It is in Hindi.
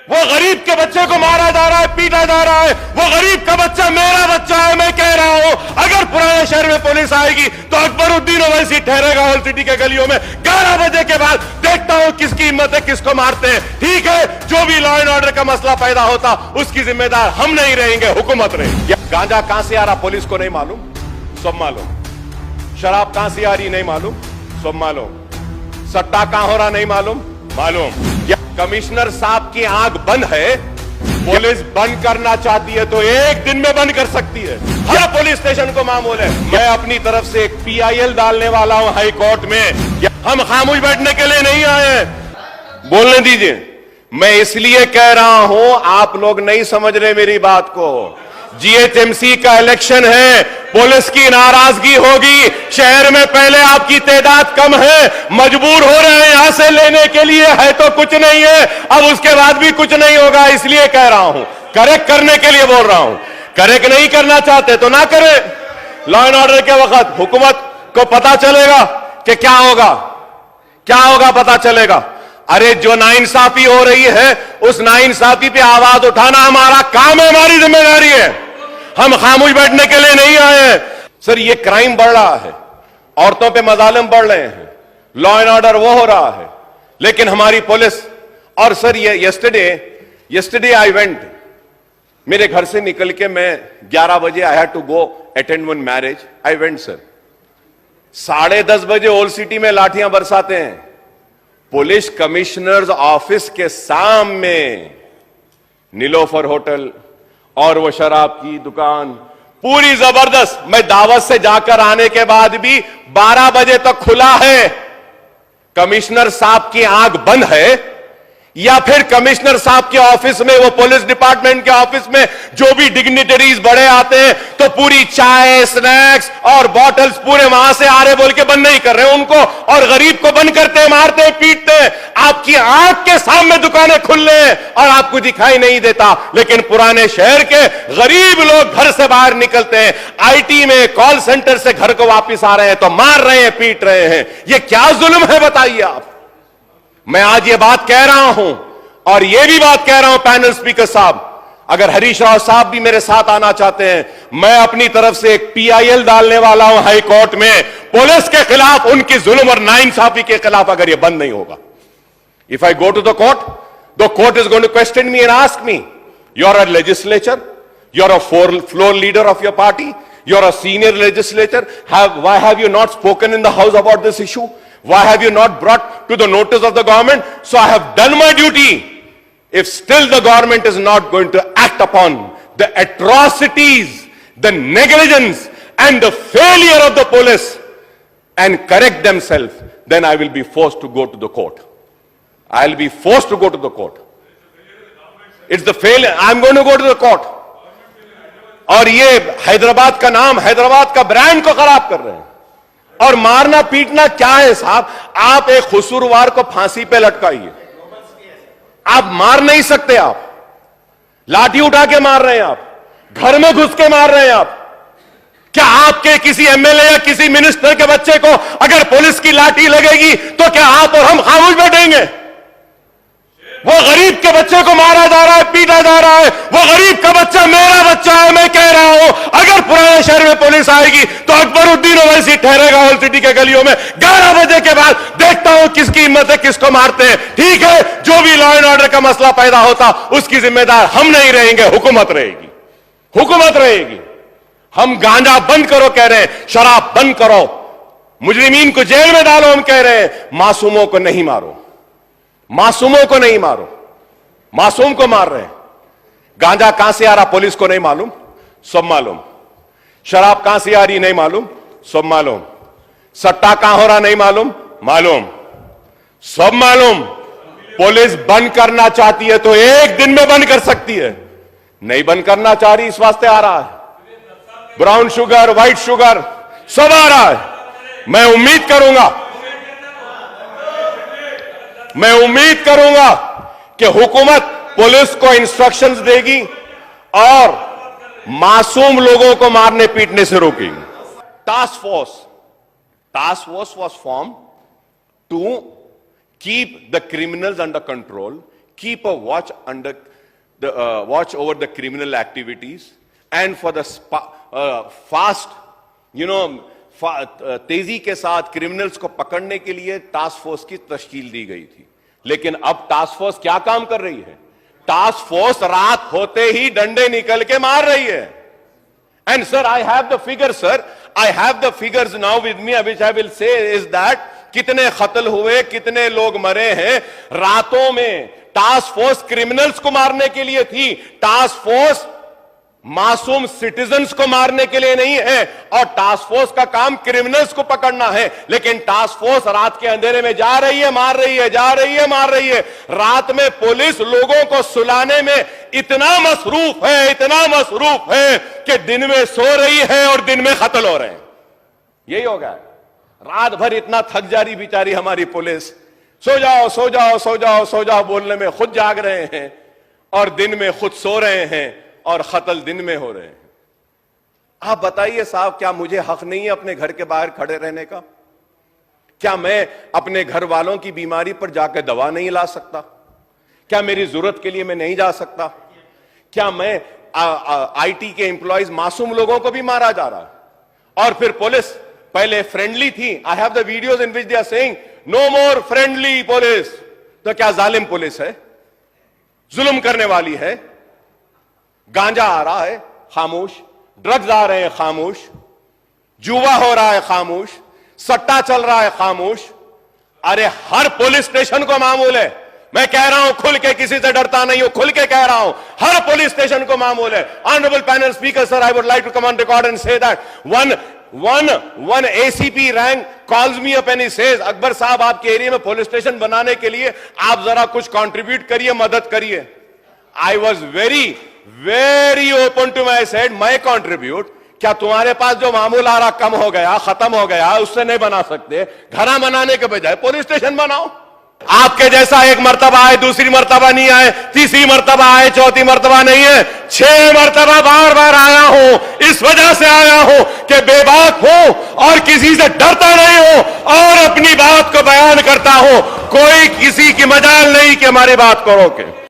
वो गरीब के बच्चे को मारा जा रहा है, पीटा जा रहा है। वो गरीब का बच्चा मेरा बच्चा है। मैं कह रहा हूं, अगर पुराने शहर में पुलिस आएगी तो अकबरुद्दीन ओवैसी ठहरेगा होल सिटी के गलियों में 11 बजे के बाद। देखता हूं किसकी हिम्मत है, किसको मारते हैं। ठीक है, जो भी लॉ एंड ऑर्डर का मसला पैदा होता उसकी जिम्मेदार हम नहीं रहेंगे, हुकूमत रहेगी। गांजा कहां से आ रहा पुलिस को नहीं मालूम, सब मालूम। शराब कहां से आ रही नहीं मालूम, सब मालूम। सट्टा कहां हो रहा नहीं मालूम, मालूम। कमिश्नर साहब की आंख बंद है, पुलिस बंद करना चाहती है तो एक दिन में बंद कर सकती है। हर पुलिस स्टेशन को मामूल है। मैं अपनी तरफ से एक PIL डालने वाला हूं हाई कोर्ट में। हम खामोश बैठने के लिए नहीं आए, बोलने दीजिए। मैं इसलिए कह रहा हूं, आप लोग नहीं समझ रहे मेरी बात को। GHMC का इलेक्शन है, पुलिस की नाराजगी होगी। शहर में पहले आपकी तादाद कम है, मजबूर हो रहे हैं यहां से लेने के लिए, है तो कुछ नहीं है। अब उसके बाद भी कुछ नहीं होगा, इसलिए कह रहा हूं, करेक्ट करने के लिए बोल रहा हूं। करेक्ट नहीं करना चाहते तो ना करें। लॉ एंड ऑर्डर के वक्त हुकूमत को पता चलेगा कि क्या होगा, क्या होगा पता चलेगा। अरे जो नाइंसाफी हो रही है उस नाइंसाफी पे आवाज उठाना हमारा काम है, हमारी जिम्मेदारी है। हम खामोश बैठने के लिए नहीं आए हैं। सर, ये क्राइम बढ़ रहा है, औरतों पे मजालिम बढ़ रहे हैं, लॉ एंड ऑर्डर वो हो रहा है, लेकिन हमारी पुलिस। और सर, ये यस्टरडे आई वेंट, मेरे घर से निकल के मैं 11 बजे I had to go attend one marriage. I went sir, 10:30 बजे ओल्ड सिटी में लाठियां बरसाते हैं। पुलिस कमिश्नर्स ऑफिस के सामने नीलोफर होटल और वो शराब की दुकान पूरी जबरदस्त। मैं दावत से जाकर आने के बाद भी 12 बजे तक खुला है। कमिश्नर साहब की आंख बंद है या फिर कमिश्नर साहब के ऑफिस में, वो पुलिस डिपार्टमेंट के ऑफिस में जो भी डिग्निटरीज बड़े आते हैं तो पूरी चाय, स्नैक्स और बॉटल्स पूरे वहां से आ रहे बोल के बंद नहीं कर रहे उनको, और गरीब को बंद करते हैं, मारते हैं, पीटते हैं। आपकी आंख के सामने दुकानें खुल रहे हैं और आपको दिखाई नहीं देता। लेकिन पुराने शहर के गरीब लोग घर से बाहर निकलते हैं, IT में कॉल सेंटर से घर को वापिस आ रहे हैं तो मार रहे हैं, पीट रहे हैं। यह क्या जुल्म है बताइए आप। मैं आज ये बात कह रहा हूं और ये भी बात कह रहा हूं पैनल स्पीकर साहब, अगर हरीश राव साहब भी मेरे साथ आना चाहते हैं, मैं अपनी तरफ से एक PIL डालने वाला हूं हाई कोर्ट में, पुलिस के खिलाफ, उनकी जुल्म और नाइंसाफी के खिलाफ, अगर ये बंद नहीं होगा। If I go to the court is going to question me and ask me, you are a legislature, you are a floor leader of your party, you are a senior legislator, why have you not spoken in the house about this issue? Why have you not brought to the notice of the government? So I have done my duty. If still the government is not going to act upon the atrocities, the negligence and the failure of the police and correct themselves, then I will be forced to go to the court. I'll be forced to go to the court. It's the failure. I'm going to go to the court. और ये हैदराबाद का नाम, हैदराबाद का ब्रांड को खराब कर रहे हैं। और मारना पीटना क्या है साहब? आप एक कसूरवार को फांसी पे लटकाइए, आप मार नहीं सकते। आप लाठी उठा के मार रहे हैं, आप घर में घुस के मार रहे हैं। आप क्या आपके किसी MLA या किसी मिनिस्टर के बच्चे को अगर पुलिस की लाठी लगेगी तो क्या आप और हम खामोश बैठेंगे? वो गरीब के बच्चे को मारा जा रहा है, पीटा जा रहा है। वो गरीब का बच्चा मेरा बच्चा है। मैं कह रहा हूं, अगर पुराने शहर में पुलिस आएगी तो अकबरुद्दीन ओवैसी ठहरेगा होल सिटी के गलियों में 11 बजे के बाद। देखता हूं किसकी हिम्मत है, किसको मारते हैं। ठीक है, जो भी लॉ एंड ऑर्डर का मसला पैदा होता उसकी जिम्मेदार हम नहीं रहेंगे, हुकूमत रहेगी, हुकूमत रहेगी। हम गांजा बंद करो कह रहे हैं, शराब बंद करो, मुजरिमीन को जेल में डालो हम कह रहे हैं, मासूमों को नहीं मारो, मासूमों को नहीं मारो। मासूम को मार रहे हैं। गांजा कहां से आ रहा पुलिस को नहीं मालूम, सब मालूम। शराब कहां से आ रही नहीं मालूम, सब मालूम। सट्टा कहां हो रहा नहीं मालूम, मालूम, सब मालूम। पुलिस बंद करना चाहती है तो एक दिन में बंद कर सकती है, नहीं बंद करना चाह रही, इस वास्ते आ रहा है। ब्राउन शुगर, व्हाइट शुगर सब आ रहा है। मैं उम्मीद करूंगा कि हुकूमत पुलिस को इंस्ट्रक्शंस देगी और मासूम लोगों को मारने पीटने से रोकेगी। Task force was formed to keep the criminals under control, keep a watch over the criminal activities, and for the fast, तेजी के साथ क्रिमिनल्स को पकड़ने के लिए टास्क फोर्स की तश्कील दी गई थी। लेकिन अब टास्क फोर्स क्या काम कर रही है? टास्क फोर्स रात होते ही डंडे निकल के मार रही है। And sir, I have the figure, sir, I have the figures now with me, which I will say is that कितने कत्ल हुए, कितने लोग मरे हैं रातों में। टास्क फोर्स क्रिमिनल्स को मारने के लिए थी, टास्क फोर्स मासूम सिटीजन्स को मारने के लिए नहीं है। और टास्क फोर्स का काम क्रिमिनल्स को पकड़ना है, लेकिन टास्क फोर्स रात के अंधेरे में जा रही है, मार रही है, जा रही है, मार रही है। रात में पुलिस लोगों को सुलाने में इतना मसरूफ है, इतना मसरूफ है कि दिन में सो रही है और दिन में कत्ल हो रहे हैं। यही हो गया। रात भर इतना थक जा रही बेचारी हमारी पुलिस, सो जाओ सो जाओ सो जाओ सो जाओ बोलने में खुद जाग रहे हैं, और दिन में खुद सो रहे हैं, और कत्ल दिन में हो रहे हैं। आप बताइए साहब, क्या मुझे हक नहीं है अपने घर के बाहर खड़े रहने का? क्या मैं अपने घर वालों की बीमारी पर जाकर दवा नहीं ला सकता? क्या मेरी जरूरत के लिए मैं नहीं जा सकता? क्या मैं आईटी के एम्प्लॉयज, मासूम लोगों को भी मारा जा रहा है, और फिर पुलिस पहले फ्रेंडली थी। I have the videos in which they are saying no more friendly police. तो क्या जालिम पुलिस है? जुल्म करने वाली है? गांजा आ रहा है, खामोश। ड्रग्स आ रहे हैं, खामोश। जुआ हो रहा है, खामोश। सट्टा चल रहा है, खामोश। अरे हर पुलिस स्टेशन को मामूल है। मैं कह रहा हूं खुल के, किसी से डरता नहीं हूं, खुल के कह रहा हूं, हर पुलिस स्टेशन को मामूल है। Honourable panel speaker sir, I would like to come on record and say that one ACP rank calls me up and he says, Akbar साहब, आपके एरिया में पुलिस स्टेशन बनाने के लिए आप जरा कुछ कंट्रीब्यूट करिए, मदद करिए। I was very open to my said, मैं कंट्रीब्यूट? क्या तुम्हारे पास जो मामूल आ रहा कम हो गया, खत्म हो गया, उससे नहीं बना सकते? घरा बनाने के बजाय पुलिस स्टेशन बनाओ। आपके जैसा एक मर्तबा आए, दूसरी मर्तबा नहीं आए, तीसरी मर्तबा आए, चौथी मर्तबा नहीं है, 6 मर्तबा बार बार आया हूं। इस वजह से आया हूं कि बेबाक हूं और किसी से डरता नहीं हूं, और अपनी बात को बयान करता हूं। कोई किसी की मजाल नहीं कि हमारी बात को रोके।